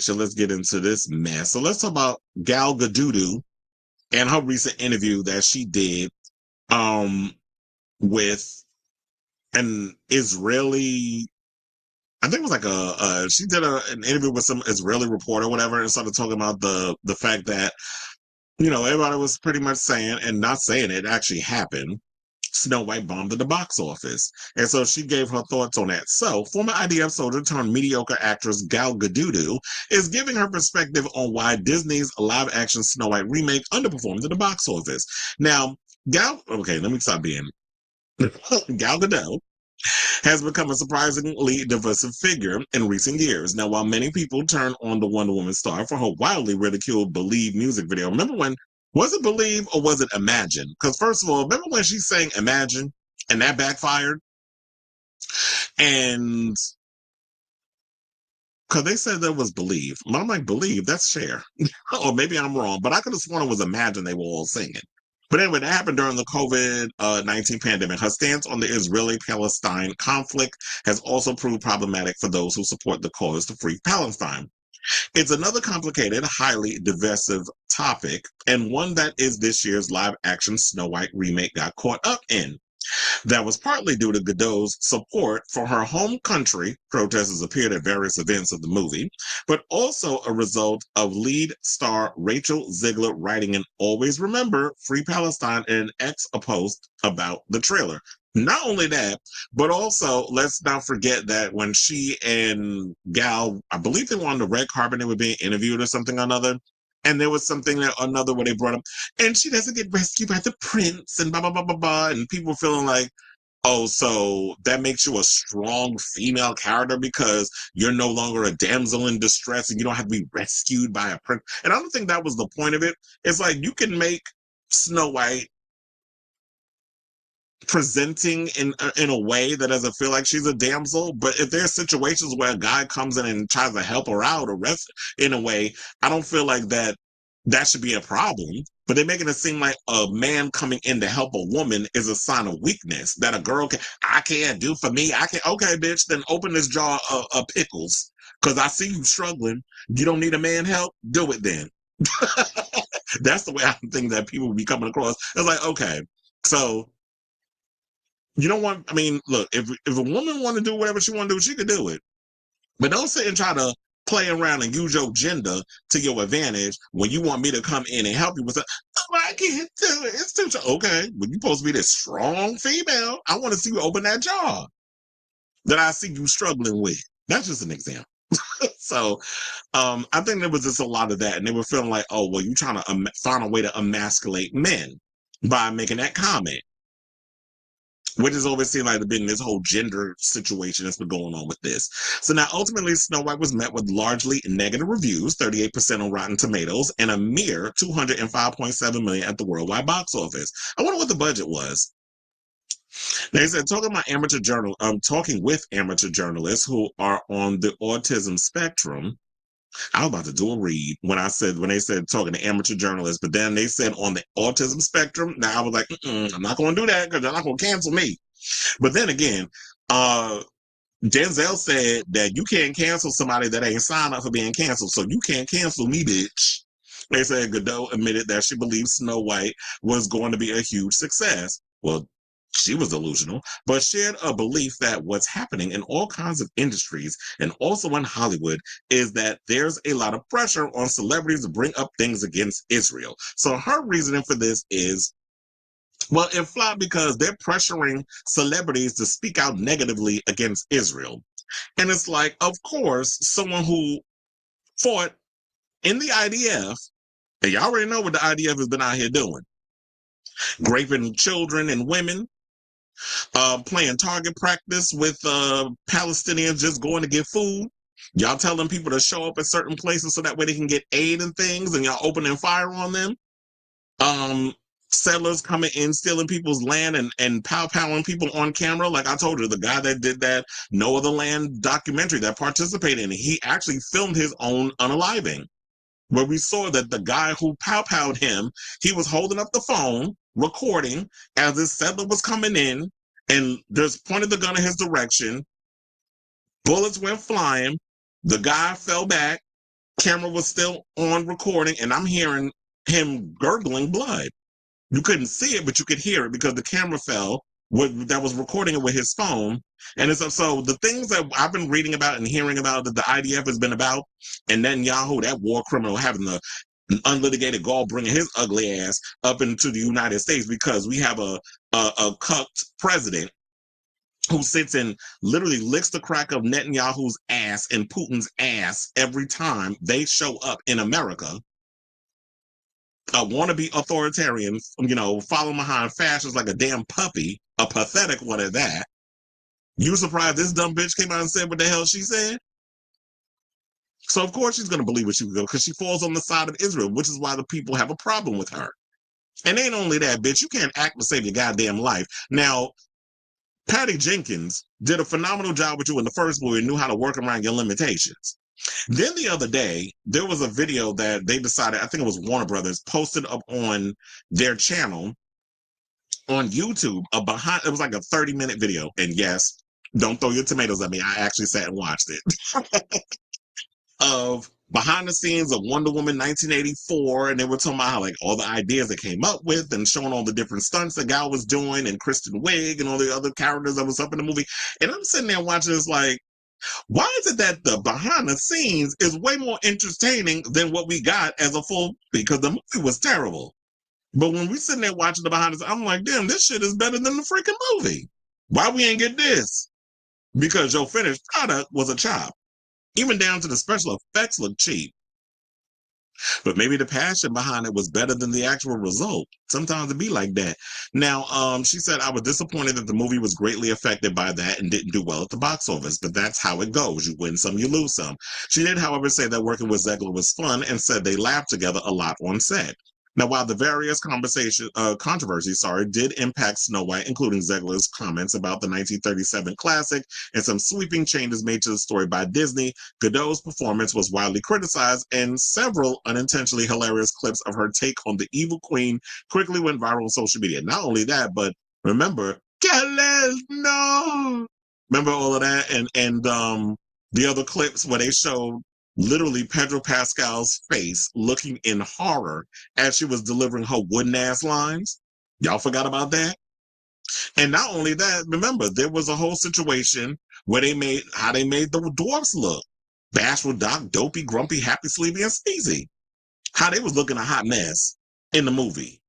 So let's get into this mess. So let's talk about Gal Gadot and her recent interview that she did um, with an Israeli. I think it was like she did an interview with some Israeli reporter, or whatever, and started talking about the fact that everybody was pretty much saying and not saying it actually happened. Snow White bombed at the box office. And so she gave her thoughts on that. So, former IDF soldier turned mediocre actress Gal Gadot is giving her perspective on why Disney's live action Snow White remake underperformed at the box office. Now, okay, let me stop being. Gal Gadot has become a surprisingly divisive figure in recent years. Now, while many people turn on the Wonder Woman star for her wildly ridiculed Believe music video, remember when, was it Believe or was it Imagine? Because first of all, remember when she sang Imagine and that backfired? And because they said that was Believe. But I'm like, Believe, that's Cher. Or maybe I'm wrong, but I could have sworn it was Imagine they were all singing. But anyway, that happened during the COVID-19 pandemic. Her stance on the Israeli-Palestine conflict has also proved problematic for those who support the cause to free Palestine. It's another complicated, highly divisive topic, and one that is this year's live-action Snow White remake got caught up in. That was partly due to Gadot's support for her home country. Protesters appeared at various events of the movie, but also a result of lead star Rachel Ziegler writing an Always Remember Free Palestine in an post about the trailer. Not only that, but also let's not forget that when she and Gal, I believe they were on the red carpet, they were being interviewed or something or another. And there was something that another where they brought up, and she doesn't get rescued by the prince and blah, blah, blah, blah, blah. And people feeling like, oh, so that makes you a strong female character because you're no longer a damsel in distress and you don't have to be rescued by a prince. And I don't think that was the point of it. It's like you can make Snow White presenting in a way that doesn't feel like she's a damsel, but if there's situations where a guy comes in and tries to help her out or rest in a way, I don't feel like that should be a problem. But they're making it seem like a man coming in to help a woman is a sign of weakness that a girl I can't do for me. I can't. Okay, bitch, then open this jar of pickles because I see you struggling. You don't need a man help. Do it then. That's the way I think that people will be coming across. It's like, okay, so you don't want, I mean, look, if a woman want to do whatever she want to do, she could do it. But don't sit and try to play around and use your gender to your advantage when you want me to come in and help you with it. Oh, I can't do it. It's too okay. But you're supposed to be this strong female. I want to see you open that jar that I see you struggling with. That's just an example. So I think there was just a lot of that. And they were feeling like, oh, well, you're trying to find a way to emasculate men by making that comment. Which has always seemed like been this whole gender situation that's been going on with this. So now ultimately Snow White was met with largely negative reviews, 38% on Rotten Tomatoes, and a mere $205.7 million at the worldwide box office. I wonder what the budget was. They said talking with amateur journalists who are on the autism spectrum. I was about to do a read when they said talking to amateur journalists, but then they said on the autism spectrum. Now I was like, I'm not going to do that because they're not going to cancel me. But then again, Denzel said that you can't cancel somebody that ain't signed up for being canceled, so you can't cancel me, bitch. They said Gadot admitted that she believes Snow White was going to be a huge success. Well, she was delusional, but shared a belief that what's happening in all kinds of industries and also in Hollywood is that there's a lot of pressure on celebrities to bring up things against Israel. So her reasoning for this is, well, it flopped because they're pressuring celebrities to speak out negatively against Israel. And it's like, of course, someone who fought in the IDF, and y'all already know what the IDF has been out here doing, raping children and women, playing target practice with Palestinians just going to get food. Y'all telling people to show up at certain places so that way they can get aid and things, and y'all opening fire on them. Settlers coming in, stealing people's land and pow-powing people on camera. Like I told you, the guy that did that No Other Land documentary that participated in it, he actually filmed his own unaliving, where we saw that the guy who pow-powed him, he was holding up the phone, recording as this settler was coming in, and just pointed the gun in his direction. Bullets went flying. The guy fell back. Camera was still on recording, and I'm hearing him gurgling blood. You couldn't see it, but you could hear it because the camera fell that was recording it with his phone. And it's so the things that I've been reading about and hearing about that the IDF has been about, and Netanyahu, that war criminal, having the unlitigated gall bringing his ugly ass up into the United States because we have a cucked president who sits and literally licks the crack of Netanyahu's ass and Putin's ass every time they show up in America. Wannabe authoritarian, follow behind fascists like a damn puppy, a pathetic one at that. You surprised this dumb bitch came out and said what the hell she said? So of course she's going to believe what she will, because she falls on the side of Israel, which is why the people have a problem with her. And ain't only that, bitch, you can't act to save your goddamn life. Now, Patty Jenkins did a phenomenal job with you in the first movie and knew how to work around your limitations. Then the other day, there was a video that they decided, I think it was Warner Brothers, posted up on their channel on YouTube, it was like a 30-minute video. And yes, don't throw your tomatoes at me. I actually sat and watched it. Of behind the scenes of Wonder Woman 1984, and they were talking about how like all the ideas they came up with and showing all the different stunts the guy was doing, and Kristen Wiig and all the other characters that was up in the movie. And I'm sitting there watching this like, why is it that the behind the scenes is way more entertaining than what we got as a full movie? Because the movie was terrible. But when we sitting there watching the behind the scenes, I'm like, damn, this shit is better than the freaking movie. Why we ain't get this? Because your finished product was a chop. Even down to the special effects look cheap. But maybe the passion behind it was better than the actual result. Sometimes it be like that. Now, she said, I was disappointed that the movie was greatly affected by that and didn't do well at the box office, but that's how it goes. You win some, you lose some. She did, however, say that working with Zegler was fun and said they laughed together a lot on set. Now, while the various controversies, did impact Snow White, including Zegler's comments about the 1937 classic and some sweeping changes made to the story by Disney, Gadot's performance was widely criticized, and several unintentionally hilarious clips of her take on the evil queen quickly went viral on social media. Not only that, but remember, no! Remember all of that? And the other clips where they showed literally Pedro Pascal's face looking in horror as she was delivering her wooden ass lines. Y'all forgot about that? And not only that, remember, there was a whole situation where they made the dwarfs look. Bashful, Doc, Dopey, Grumpy, Happy, Sleepy, and Sneezy. How they was looking a hot mess in the movie.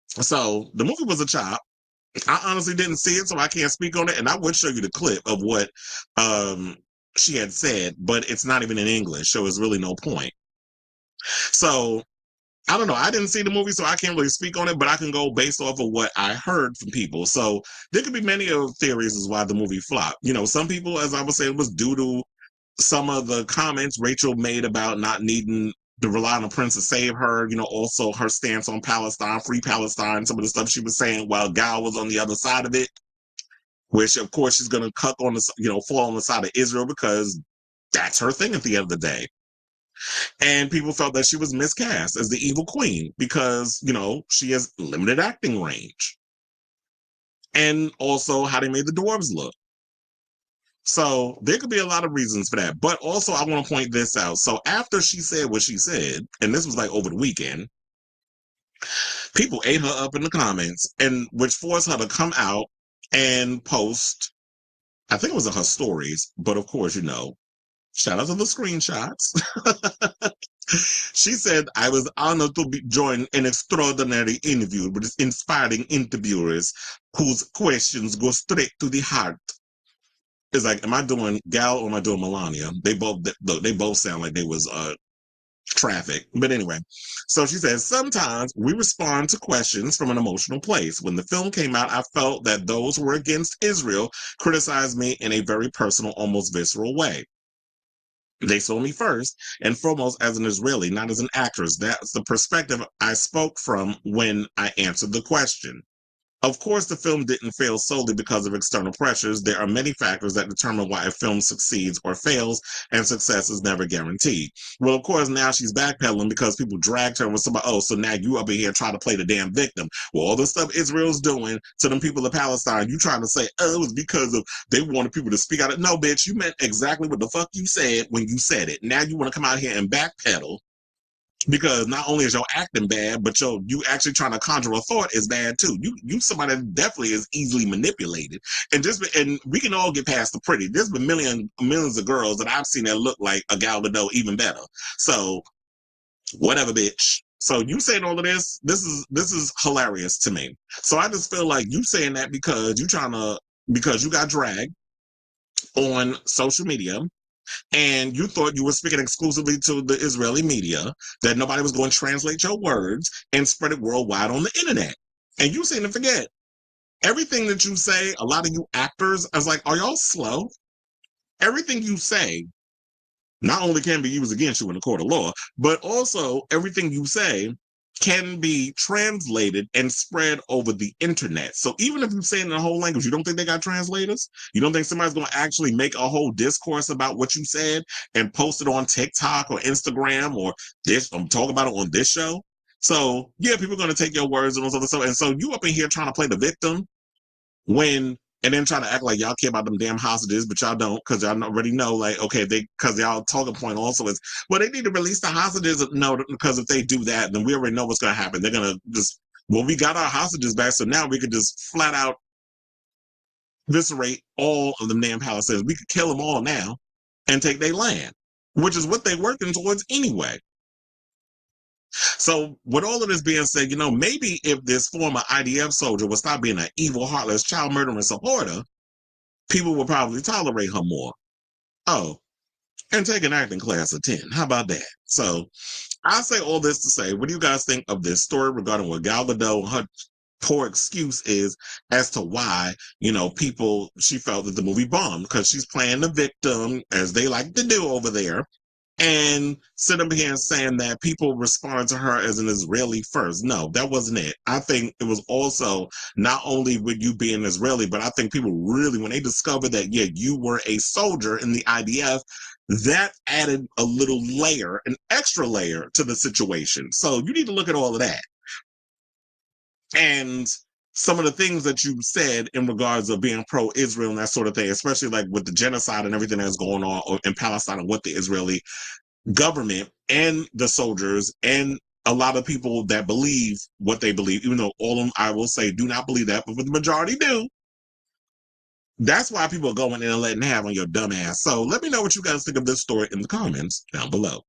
So the movie was a chop. I honestly didn't see it, so I can't speak on it. And I would show you the clip of what she had said, but it's not even in English, so it's really no point. So I don't know. I didn't see the movie, so I can't really speak on it, but I can go based off of what I heard from people. So there could be many of theories as why the movie flopped. Some people, as I was saying, was due to some of the comments Rachel made about not needing to rely on a prince to save her. Also her stance on Palestine, free Palestine, some of the stuff she was saying while Gal was on the other side of it, which of course she's going to cuck on the, fall on the side of Israel because that's her thing at the end of the day. And people felt that she was miscast as the evil queen because, she has limited acting range. And also how they made the dwarves look. So there could be a lot of reasons for that. But also I want to point this out. So after she said what she said, and this was like over the weekend, people ate her up in the comments, and which forced her to come out and post, I think it was in her stories, but of course, shout out to the screenshots. She said, I was honored to join an extraordinary interview with inspiring interviewers whose questions go straight to the heart. It's like, am I doing Gal or am I doing Melania? They both sound like they was traffic. But anyway, so she says, sometimes we respond to questions from an emotional place. When the film came out, I felt that those who were against Israel criticized me in a very personal, almost visceral way. They saw me first and foremost as an Israeli, not as an actress. That's the perspective I spoke from when I answered the question. Of course, the film didn't fail solely because of external pressures. There are many factors that determine why a film succeeds or fails, and success is never guaranteed. Well, of course, now she's backpedaling because people dragged her with somebody, oh, so now you up in here trying to play the damn victim. Well, all the stuff Israel's doing to them people of Palestine, you trying to say, oh, it was because of they wanted people to speak out. No, bitch, you meant exactly what the fuck you said when you said it. Now you want to come out here and backpedal because not only is your acting bad, but you actually trying to conjure a thought is bad too. You somebody that definitely is easily manipulated, and we can all get past the pretty. There's been millions of girls that I've seen that look like a Gal Gadot even better. So whatever, bitch. So you saying all of this? This is hilarious to me. So I just feel like you saying that because you got dragged on social media and you thought you were speaking exclusively to the Israeli media, that nobody was going to translate your words and spread it worldwide on the internet. And you seem to forget everything that you say. A lot of you actors, I was like, are y'all slow? Everything you say not only can be used against you in the court of law, but also everything you say can be translated and spread over the internet. So even if you say it in a whole language, you don't think they got translators? You don't think somebody's going to actually make a whole discourse about what you said and post it on TikTok or Instagram or this? I'm talking about it on this show. So yeah, people are going to take your words and all this other stuff. And so you up in here trying to play the victim and then try to act like y'all care about them damn hostages, but y'all don't, because y'all already know, like, okay, because y'all talking point also is, well, they need to release the hostages. No, because if they do that, then we already know what's going to happen. They're going to just, well, we got our hostages back, so now we could just flat out eviscerate all of them damn Palestinians. We could kill them all now and take their land, which is what they're working towards anyway. So, with all of this being said, maybe if this former IDF soldier would stop being an evil, heartless, child murdering supporter, people would probably tolerate her more. Oh, and take an acting class of 10. How about that? So, I say all this to say, what do you guys think of this story regarding what Gal Gadot, her poor excuse is as to why, she felt that the movie bombed because she's playing the victim, as they like to do over there, and sit up here and saying that people responded to her as an Israeli first. No, that wasn't it. I think it was also not only with you being Israeli, but I think people really, when they discovered that, yeah, you were a soldier in the IDF, that added a little layer, an extra layer to the situation. So you need to look at all of that. And some of the things that you said in regards of being pro-Israel and that sort of thing, especially like with the genocide and everything that's going on in Palestine and what the Israeli government and the soldiers and a lot of people that believe what they believe, even though all of them, I will say, do not believe that, but the majority do. That's why people are going in and letting have on your dumb ass. So let me know what you guys think of this story in the comments down below.